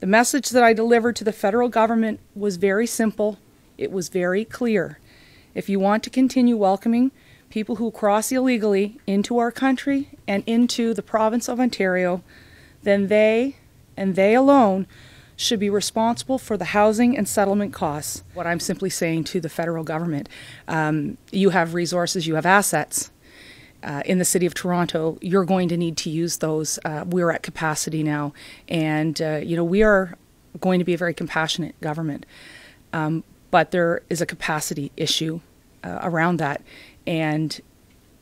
The message that I delivered to the federal government was very simple. It was very clear. If you want to continue welcoming people who cross illegally into our country and into the province of Ontario, then they, and they alone, should be responsible for the housing and settlement costs. What I'm simply saying to the federal government, you have resources, you have assets. In the City of Toronto, you're going to need to use those. We're at capacity now, and we are going to be a very compassionate government, but there is a capacity issue around that, and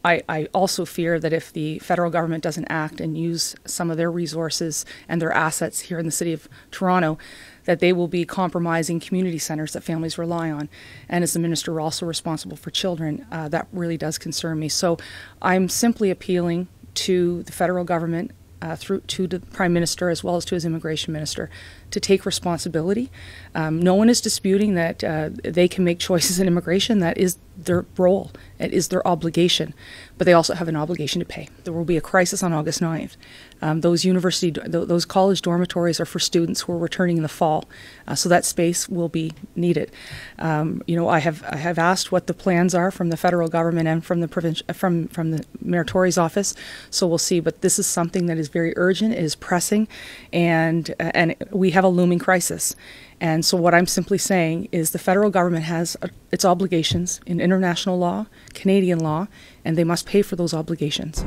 I also fear that if the federal government doesn't act and use some of their resources and their assets here in the City of Toronto, that they will be compromising community centres that families rely on. And as the minister, we're also responsible for children. That really does concern me. So I'm simply appealing to the federal government, through to the Prime Minister as well as to his Immigration Minister, to take responsibility. No one is disputing that they can make choices in immigration. That is their role. It is their obligation. But they also have an obligation to pay. There will be a crisis on August 9th. Those college dormitories are for students who are returning in the fall, so that space will be needed. I have asked what the plans are from the federal government and from the from the Mayor Tory's office. So we'll see. But this is something that is very urgent. It is pressing, and we have a looming crisis. And so what I'm simply saying is the federal government has its obligations in international law, Canadian law, and they must pay for those obligations.